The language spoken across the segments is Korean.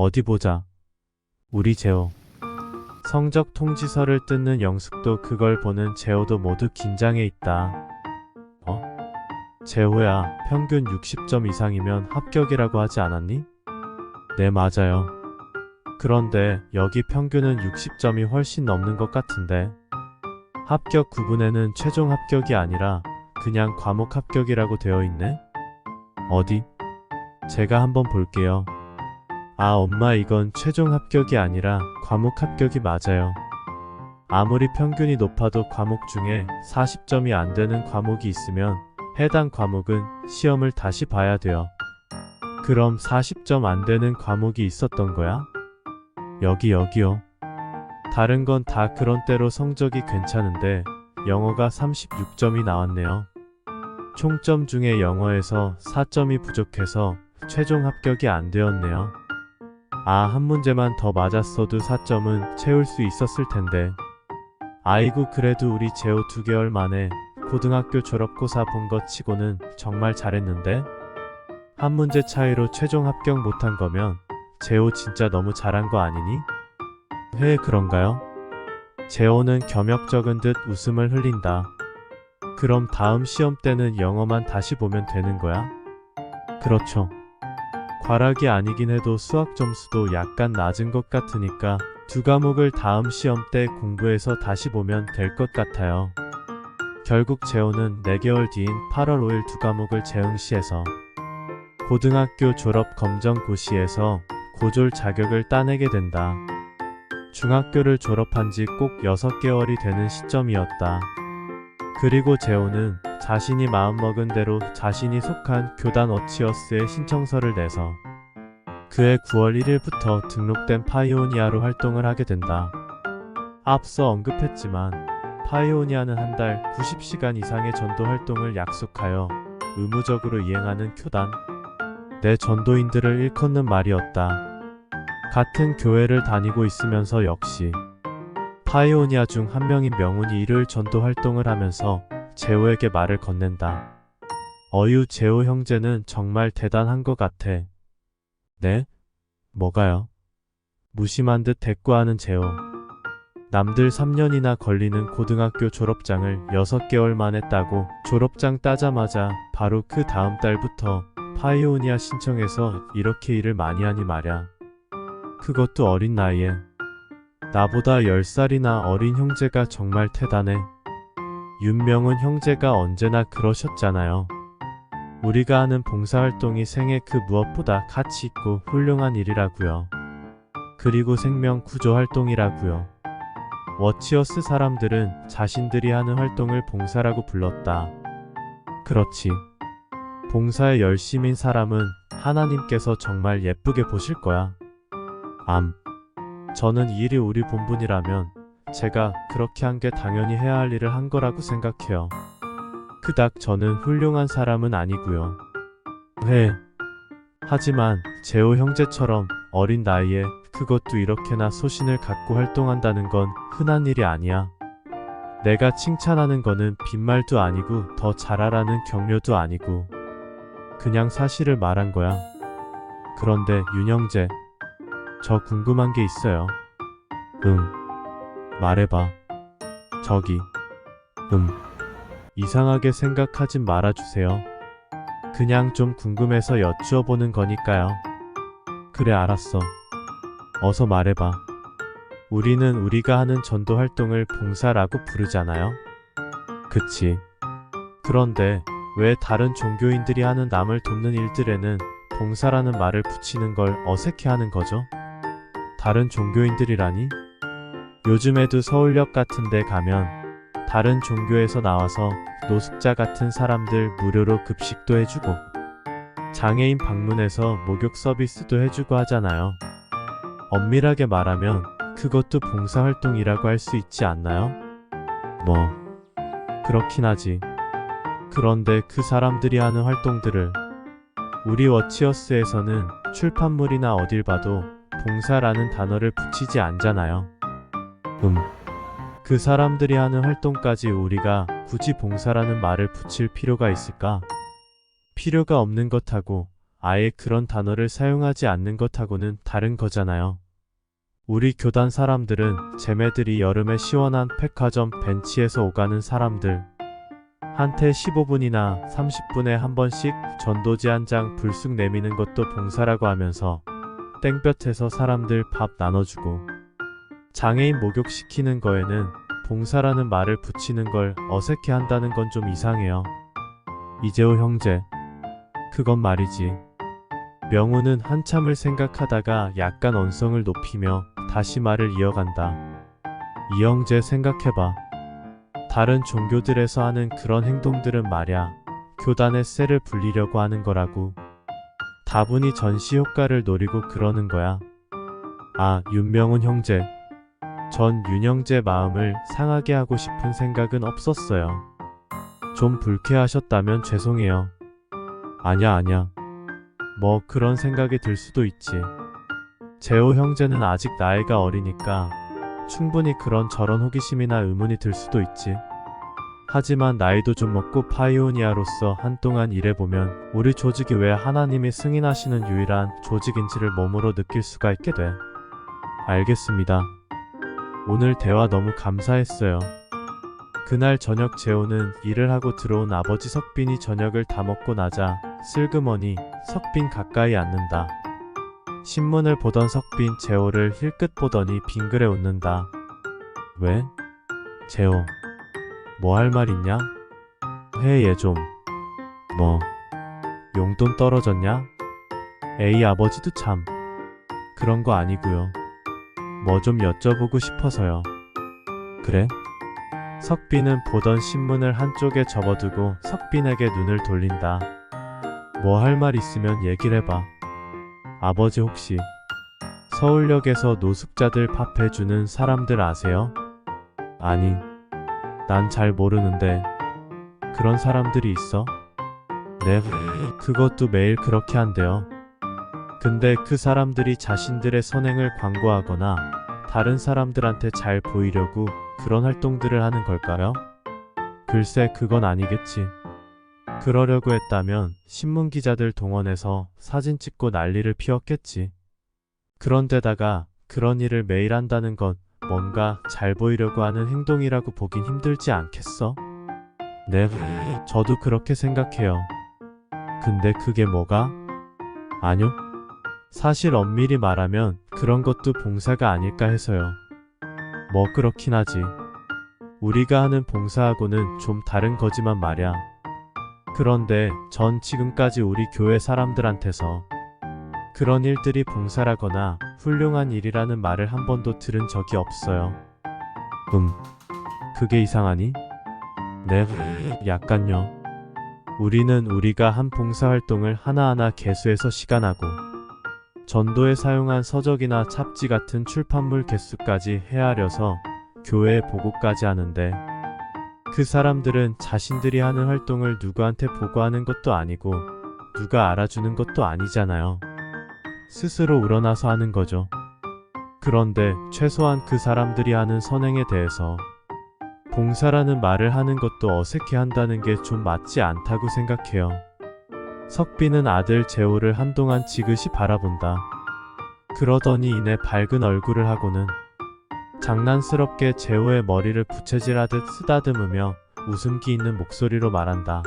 어디 보자. 우리 재호. 성적 통지서를 뜯는 영숙도 그걸 보는 재호도 모두 긴장해 있다. 재호야, 평균 60점 이상이면 합격이라고 하지 않았니? 네, 맞아요. 그런데 여기 평균은 60점이 훨씬 넘는 것 같은데. 합격 구분에는 최종 합격이 아니라 그냥 과목 합격이라고 되어 있네? 어디? 제가 한번 볼게요. 아, 엄마, 이건 최종 합격이 아니라 과목 합격이 맞아요. 아무리 평균이 높아도 과목 중에 40점이 안 되는 과목이 있으면 해당 과목은 시험을 다시 봐야 돼요. 그럼 40점 안 되는 과목이 있었던 거야? 여기요. 다른 건 다 그런 때로 성적이 괜찮은데 영어가 36점이 나왔네요. 총점 중에 영어에서 4점이 부족해서 최종 합격이 안 되었네요. 아, 한 문제만 더 맞았어도 4점은 채울 수 있었을 텐데. 아이고, 그래도 우리 재호 2개월 만에 고등학교 졸업고사 본 것 치고는 정말 잘했는데? 한 문제 차이로 최종 합격 못한 거면 재호 진짜 너무 잘한 거 아니니? 그런가요? 재호는 겸역적은 듯 웃음을 흘린다. 그럼 다음 시험 때는 영어만 다시 보면 되는 거야? 그렇죠. 과락이 아니긴 해도 수학 점수도 약간 낮은 것 같으니까 두 과목을 다음 시험 때 공부해서 다시 보면 될 것 같아요. 결국 재호는 4개월 뒤인 8월 5일 두 과목을 재응시해서 고등학교 졸업 검정고시에서 고졸 자격을 따내게 된다. 중학교를 졸업한 지 꼭 6개월이 되는 시점이었다. 그리고 재호는 자신이 마음먹은 대로 자신이 속한 교단 어치어스에 신청서를 내서 그해 9월 1일부터 등록된 파이오니아로 활동을 하게 된다. 앞서 언급했지만 파이오니아는 한 달 90시간 이상의 전도 활동을 약속하여 의무적으로 이행하는 교단. 내 전도인들을 일컫는 말이었다. 같은 교회를 다니고 있으면서 역시 파이오니아 중 한 명인 명훈이 일요일 전도 활동을 하면서 재호에게 말을 건넨다. 어유, 재호 형제는 정말 대단한 것 같아. 네? 뭐가요? 무심한 듯 대꾸하는 재호. 남들 3년이나 걸리는 고등학교 졸업장을 6개월 만에 따고 졸업장 따자마자 바로 그 다음 달부터 파이오니아 신청해서 이렇게 일을 많이 하니 말야. 그것도 어린 나이에. 나보다 10살이나 어린 형제가 정말 대단해. 윤명은 형제가 언제나 그러셨잖아요. 우리가 하는 봉사활동이 생애 그 무엇보다 가치 있고 훌륭한 일이라고요. 그리고 생명 구조 활동이라고요. 워치어스 사람들은 자신들이 하는 활동을 봉사라고 불렀다. 그렇지. 봉사에 열심인 사람은 하나님께서 정말 예쁘게 보실 거야. 저는 이 일이 우리 본분이라면 제가 그렇게 한 게 당연히 해야 할 일을 한 거라고 생각해요. 그닥 저는 훌륭한 사람은 아니고요. 하지만 재호 형제처럼 어린 나이에 그것도 이렇게나 소신을 갖고 활동한다는 건 흔한 일이 아니야. 내가 칭찬하는 거는 빈말도 아니고 더 잘하라는 격려도 아니고 그냥 사실을 말한 거야. 그런데 윤 형제, 저 궁금한 게 있어요. 말해봐. 저기. 이상하게 생각하진 말아주세요. 그냥 좀 궁금해서 여쭈어보는 거니까요. 그래, 알았어. 어서 말해봐. 우리는 우리가 하는 전도 활동을 봉사라고 부르잖아요. 그치. 그런데 왜 다른 종교인들이 하는 남을 돕는 일들에는 봉사라는 말을 붙이는 걸 어색해하는 거죠? 다른 종교인들이라니? 요즘에도 서울역 같은 데 가면 다른 종교에서 나와서 노숙자 같은 사람들 무료로 급식도 해주고 장애인 방문해서 목욕 서비스도 해주고 하잖아요. 엄밀하게 말하면 그것도 봉사활동이라고 할 수 있지 않나요? 그렇긴 하지. 그런데 그 사람들이 하는 활동들을 우리 워치어스에서는 출판물이나 어딜 봐도 봉사라는 단어를 붙이지 않잖아요. 그 사람들이 하는 활동까지 우리가 굳이 봉사라는 말을 붙일 필요가 있을까? 필요가 없는 것하고 아예 그런 단어를 사용하지 않는 것하고는 다른 거잖아요. 우리 교단 사람들은 쟤매들이 여름에 시원한 백화점 벤치에서 오가는 사람들, 한테 15분이나 30분에 한 번씩 전도지 한 장 불쑥 내미는 것도 봉사라고 하면서 땡볕에서 사람들 밥 나눠주고 장애인 목욕시키는 거에는 봉사라는 말을 붙이는 걸 어색해 한다는 건 좀 이상해요. 이재호 형제, 그건 말이지. 명우는 한참을 생각하다가 약간 언성을 높이며 다시 말을 이어간다. 이 형제 생각해봐. 다른 종교들에서 하는 그런 행동들은 말야 교단의 쎄를 불리려고 하는 거라고. 다분히 전시 효과를 노리고 그러는 거야. 아, 윤명훈 형제. 전 윤형제 마음을 상하게 하고 싶은 생각은 없었어요. 좀 불쾌하셨다면 죄송해요. 아냐. 뭐 그런 생각이 들 수도 있지. 재호 형제는 아직 나이가 어리니까 충분히 그런 저런 호기심이나 의문이 들 수도 있지. 하지만 나이도 좀 먹고 파이오니아로서 한동안 일해보면 우리 조직이 왜 하나님이 승인하시는 유일한 조직인지를 몸으로 느낄 수가 있게 돼. 알겠습니다. 오늘 대화 너무 감사했어요. 그날 저녁 재호는 일을 하고 들어온 아버지 석빈이 저녁을 다 먹고 나자 슬그머니 석빈 가까이 앉는다. 신문을 보던 석빈 재호를 힐끗 보더니 빙그레 웃는다. 왜? 재호, 뭐 할 말 있냐? 해 얘 좀. 뭐? 용돈 떨어졌냐? 에이 아버지도 참. 그런 거 아니고요. 뭐 좀 여쭤보고 싶어서요. 그래? 석빈은 보던 신문을 한쪽에 접어두고 석빈에게 눈을 돌린다. 뭐 할 말 있으면 얘기를 해봐. 아버지 혹시 서울역에서 노숙자들 밥 해주는 사람들 아세요? 아니, 난 잘 모르는데 그런 사람들이 있어? 네, 그것도 매일 그렇게 한대요. 근데 그 사람들이 자신들의 선행을 광고하거나 다른 사람들한테 잘 보이려고 그런 활동들을 하는 걸까요? 글쎄 그건 아니겠지. 그러려고 했다면 신문기자들 동원해서 사진 찍고 난리를 피웠겠지. 그런데다가 그런 일을 매일 한다는 건 뭔가 잘 보이려고 하는 행동이라고 보긴 힘들지 않겠어? 네, 저도 그렇게 생각해요. 근데 그게 뭐가? 아뇨. 사실 엄밀히 말하면 그런 것도 봉사가 아닐까 해서요. 뭐 그렇긴 하지. 우리가 하는 봉사하고는 좀 다른 거지만 말야. 그런데 전 지금까지 우리 교회 사람들한테서 그런 일들이 봉사라거나 훌륭한 일이라는 말을 한 번도 들은 적이 없어요. 그게 이상하니? 네, 약간요. 우리는 우리가 한 봉사활동을 하나하나 개수해서 시간하고 전도에 사용한 서적이나 잡지 같은 출판물 개수까지 헤아려서 교회에 보고까지 하는데 그 사람들은 자신들이 하는 활동을 누구한테 보고하는 것도 아니고 누가 알아주는 것도 아니잖아요. 스스로 우러나서 하는 거죠. 그런데 최소한 그 사람들이 하는 선행에 대해서 봉사라는 말을 하는 것도 어색해 한다는 게 좀 맞지 않다고 생각해요. 석빈은 아들 재호를 한동안 지그시 바라본다. 그러더니 이내 밝은 얼굴을 하고는 장난스럽게 재호의 머리를 부채질하듯 쓰다듬으며 웃음기 있는 목소리로 말한다.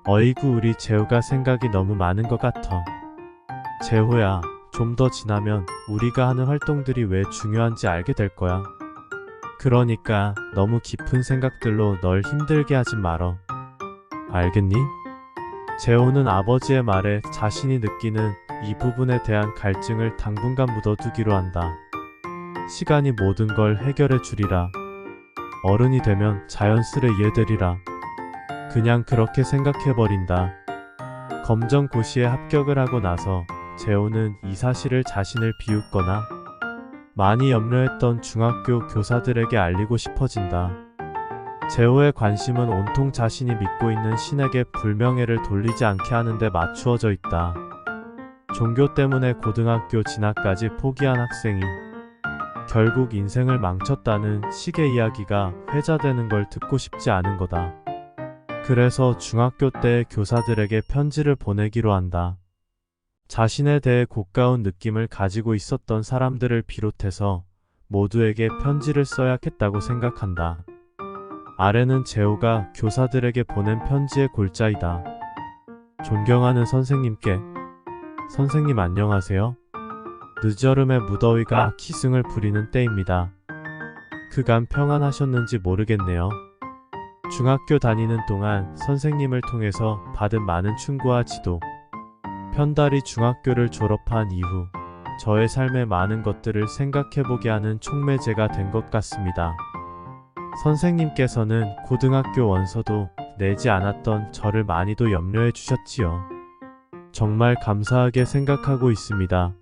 어이구 우리 재호가 생각이 너무 많은 것 같아. 재호야, 좀 더 지나면 우리가 하는 활동들이 왜 중요한지 알게 될 거야. 그러니까 너무 깊은 생각들로 널 힘들게 하지 말어. 알겠니? 재호는 아버지의 말에 자신이 느끼는 이 부분에 대한 갈증을 당분간 묻어두기로 한다. 시간이 모든 걸 해결해 주리라. 어른이 되면 자연스레 이해되리라. 그냥 그렇게 생각해버린다. 검정고시에 합격을 하고 나서 재호는 이 사실을 자신을 비웃거나 많이 염려했던 중학교 교사들에게 알리고 싶어진다. 재호의 관심은 온통 자신이 믿고 있는 신에게 불명예를 돌리지 않게 하는 데 맞추어져 있다. 종교 때문에 고등학교 진학까지 포기한 학생이 결국 인생을 망쳤다는 식의 이야기가 회자되는 걸 듣고 싶지 않은 거다. 그래서 중학교 때 교사들에게 편지를 보내기로 한다. 자신에 대해 고가운 느낌을 가지고 있었던 사람들을 비롯해서 모두에게 편지를 써야겠다고 생각한다. 아래는 재호가 교사들에게 보낸 편지의 골자이다. 존경하는 선생님께. 선생님 안녕하세요. 늦여름의 무더위가 기승을 부리는 때입니다. 그간 평안하셨는지 모르겠네요. 중학교 다니는 동안 선생님을 통해서 받은 많은 충고와 지도, 편달이 중학교를 졸업한 이후 저의 삶의 많은 것들을 생각해보게 하는 촉매제가 된 것 같습니다. 선생님께서는 고등학교 원서도 내지 않았던 저를 많이도 염려해 주셨지요. 정말 감사하게 생각하고 있습니다.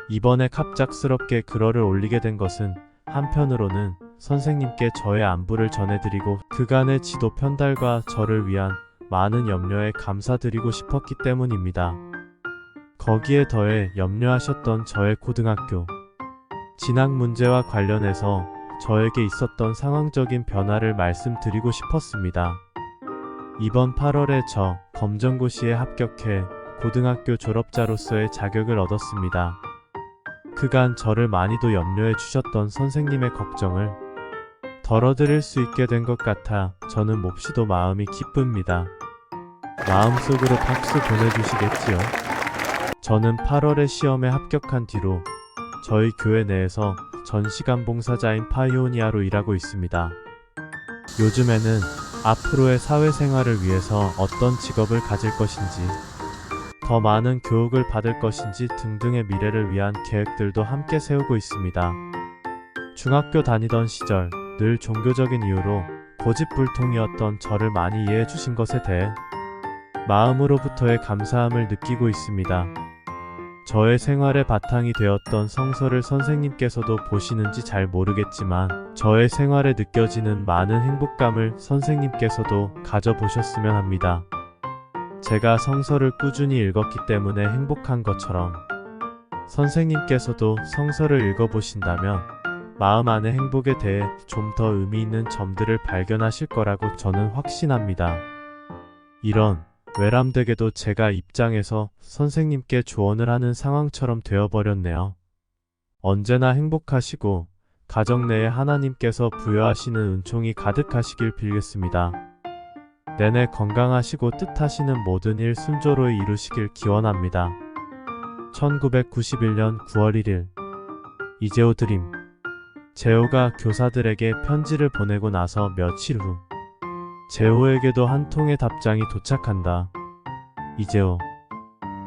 이번에 갑작스럽게 글을 올리게 된 것은 한편으로는 선생님께 저의 안부를 전해드리고 그간의 지도 편달과 저를 위한 많은 염려에 감사드리고 싶었기 때문입니다. 거기에 더해 염려하셨던 저의 고등학교 진학 문제와 관련해서 저에게 있었던 상황적인 변화를 말씀드리고 싶었습니다. 이번 8월에 저 검정고시에 합격해 고등학교 졸업자로서의 자격을 얻었습니다. 그간 저를 많이도 염려해 주셨던 선생님의 걱정을 덜어드릴 수 있게 된 것 같아 저는 몹시도 마음이 기쁩니다. 마음속으로 박수 보내주시겠지요? 저는 8월에 시험에 합격한 뒤로 저희 교회 내에서 전시간 봉사자인 파이오니아로 일하고 있습니다. 요즘에는 앞으로의 사회생활을 위해서 어떤 직업을 가질 것인지, 더 많은 교육을 받을 것인지 등등의 미래를 위한 계획들도 함께 세우고 있습니다. 중학교 다니던 시절 늘 종교적인 이유로 고집불통이었던 저를 많이 이해해 주신 것에 대해 마음으로부터의 감사함을 느끼고 있습니다. 저의 생활의 바탕이 되었던 성서를 선생님께서도 보시는지 잘 모르겠지만 저의 생활에 느껴지는 많은 행복감을 선생님께서도 가져보셨으면 합니다. 제가 성서를 꾸준히 읽었기 때문에 행복한 것처럼 선생님께서도 성서를 읽어보신다면 마음 안의 행복에 대해 좀 더 의미 있는 점들을 발견하실 거라고 저는 확신합니다. 이런 외람되게도 제가 입장에서 선생님께 조언을 하는 상황처럼 되어버렸네요. 언제나 행복하시고 가정 내에 하나님께서 부여하시는 은총이 가득하시길 빌겠습니다. 내내 건강하시고 뜻하시는 모든 일 순조로이 이루시길 기원합니다. 1991년 9월 1일 이재호 드림. 재호가 교사들에게 편지를 보내고 나서 며칠 후 재호에게도 한 통의 답장이 도착한다. 이재호.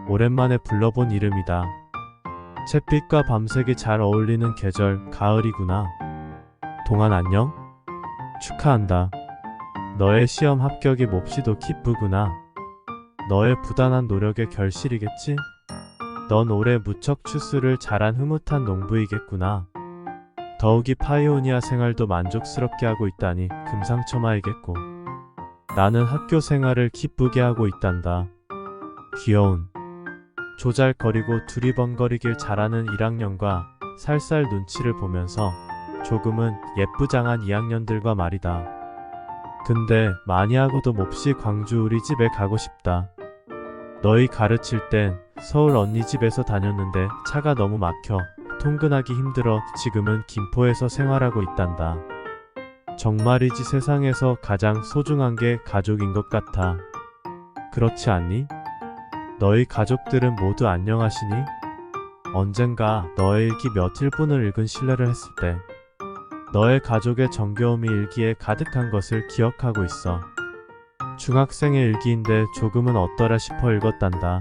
오랜만에 불러본 이름이다. 잿빛과 밤색이 잘 어울리는 계절 가을이구나. 동안 안녕? 축하한다. 너의 시험 합격이 몹시도 기쁘구나. 너의 부단한 노력의 결실이겠지? 넌 올해 무척 추수를 잘한 흐뭇한 농부이겠구나. 더욱이 파이오니아 생활도 만족스럽게 하고 있다니 금상첨화이겠고. 나는 학교 생활을 기쁘게 하고 있단다. 귀여운. 조잘거리고 두리번거리길 잘하는 1학년과 살살 눈치를 보면서 조금은 예쁘장한 2학년들과 말이다. 근데 많이 하고도 몹시 광주 우리 집에 가고 싶다. 너희 가르칠 땐 서울 언니 집에서 다녔는데 차가 너무 막혀 통근하기 힘들어 지금은 김포에서 생활하고 있단다. 정말이지 세상에서 가장 소중한 게 가족인 것 같아. 그렇지 않니? 너희 가족들은 모두 안녕하시니? 언젠가 너의 일기 며칠 분을 읽은 신뢰를 했을 때 너의 가족의 정겨움이 일기에 가득한 것을 기억하고 있어. 중학생의 일기인데 조금은 어떠라 싶어 읽었단다.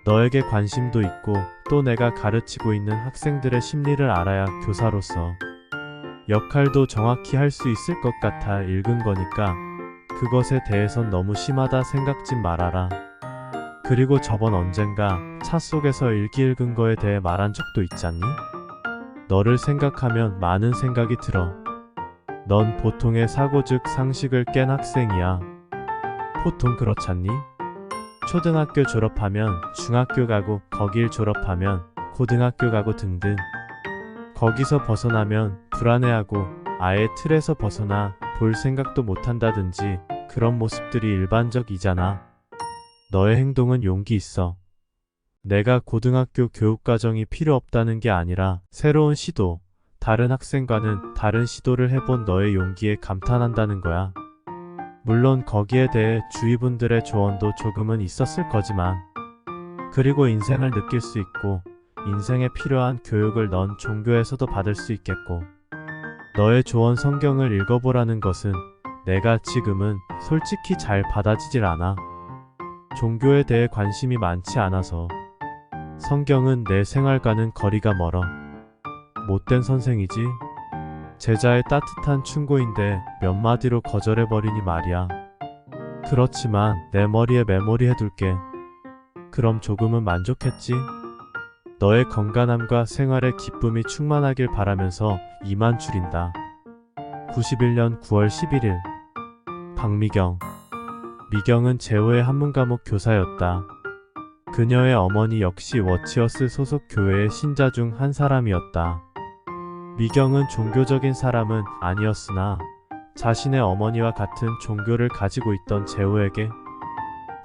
너에게 관심도 있고 또 내가 가르치고 있는 학생들의 심리를 알아야 교사로서 역할도 정확히 할 수 있을 것 같아 읽은 거니까 그것에 대해선 너무 심하다 생각지 말아라. 그리고 저번 언젠가 차 속에서 일기 읽은 거에 대해 말한 적도 있잖니? 너를 생각하면 많은 생각이 들어. 넌 보통의 사고즉 상식을 깬 학생이야. 보통 그렇잖니? 초등학교 졸업하면 중학교 가고 거길 졸업하면 고등학교 가고 등등. 거기서 벗어나면 불안해하고 아예 틀에서 벗어나 볼 생각도 못한다든지 그런 모습들이 일반적이잖아. 너의 행동은 용기 있어. 내가 고등학교 교육과정이 필요 없다는 게 아니라 새로운 시도, 다른 학생과는 다른 시도를 해본 너의 용기에 감탄한다는 거야. 물론 거기에 대해 주위 분들의 조언도 조금은 있었을 거지만, 그리고 인생을 느낄 수 있고 인생에 필요한 교육을 넌 종교에서도 받을 수 있겠고, 너의 조언 성경을 읽어보라는 것은 내가 지금은 솔직히 잘 받아지질 않아. 종교에 대해 관심이 많지 않아서. 성경은 내 생활과는 거리가 멀어. 못된 선생이지. 제자의 따뜻한 충고인데 몇 마디로 거절해버리니 말이야. 그렇지만 내 머리에 메모리 해둘게. 그럼 조금은 만족했지? 너의 건강함과 생활의 기쁨이 충만하길 바라면서 이만 줄인다. 91년 9월 11일. 박미경. 미경은 재호의 한문과목 교사였다. 그녀의 어머니 역시 워치어스 소속 교회의 신자 중 한 사람이었다. 미경은 종교적인 사람은 아니었으나 자신의 어머니와 같은 종교를 가지고 있던 재호에게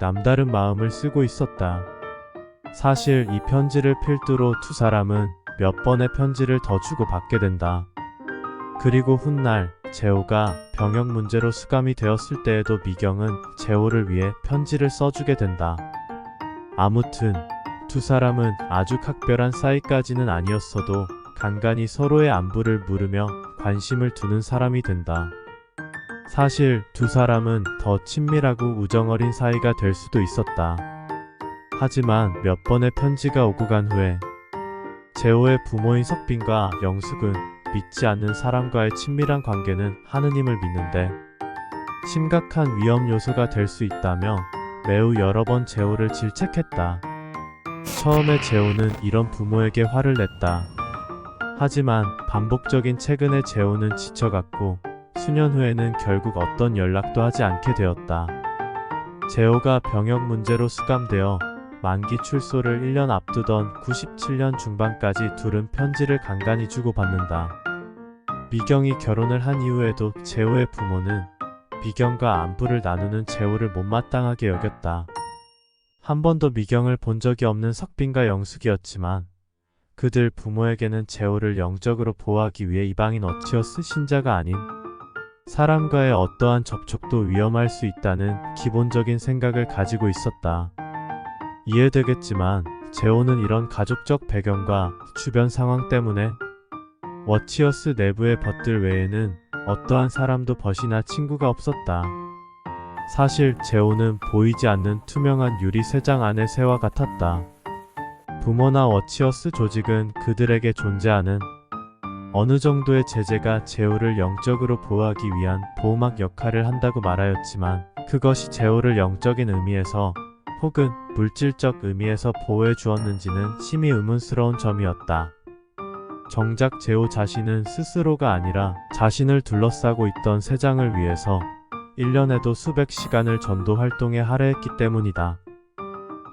남다른 마음을 쓰고 있었다. 사실 이 편지를 필두로 두 사람은 몇 번의 편지를 더 주고받게 된다. 그리고 훗날 재호가 병역 문제로 수감이 되었을 때에도 미경은 재호를 위해 편지를 써주게 된다. 아무튼 두 사람은 아주 각별한 사이까지는 아니었어도 간간히 서로의 안부를 물으며 관심을 두는 사람이 된다. 사실 두 사람은 더 친밀하고 우정어린 사이가 될 수도 있었다. 하지만 몇 번의 편지가 오고 간 후에 재호의 부모인 석빈과 영숙은 믿지 않는 사람과의 친밀한 관계는 하느님을 믿는데 심각한 위험 요소가 될 수 있다며 매우 여러 번 재호를 질책했다. 처음에 재호는 이런 부모에게 화를 냈다. 하지만 반복적인 최근의 재호는 지쳐갔고 수년 후에는 결국 어떤 연락도 하지 않게 되었다. 재호가 병역 문제로 수감되어 만기 출소를 1년 앞두던 97년 중반까지 둘은 편지를 간간히 주고받는다. 미경이 결혼을 한 이후에도 재호의 부모는 미경과 안부를 나누는 재호를 못마땅하게 여겼다. 한 번도 미경을 본 적이 없는 석빈과 영숙이었지만 그들 부모에게는 재호를 영적으로 보호하기 위해 이방인 워치어스 신자가 아닌 사람과의 어떠한 접촉도 위험할 수 있다는 기본적인 생각을 가지고 있었다. 이해되겠지만 재호는 이런 가족적 배경과 주변 상황 때문에 워치어스 내부의 벗들 외에는 어떠한 사람도 벗이나 친구가 없었다. 사실 재호는 보이지 않는 투명한 유리 쇠장 안의 새와 같았다. 부모나 워치어스 조직은 그들에게 존재하는 어느 정도의 제재가 재호를 영적으로 보호하기 위한 보호막 역할을 한다고 말하였지만 그것이 재호를 영적인 의미에서 혹은 물질적 의미에서 보호해 주었는지는 심히 의문스러운 점이었다. 정작 재호 자신은 스스로가 아니라 자신을 둘러싸고 있던 세장을 위해서 1년에도 수백 시간을 전도 활동에 할애했기 때문이다.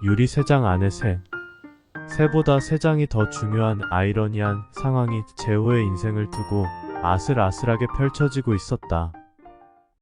유리 세장 안의 새. 새보다 세장이 더 중요한 아이러니한 상황이 재호의 인생을 두고 아슬아슬하게 펼쳐지고 있었다.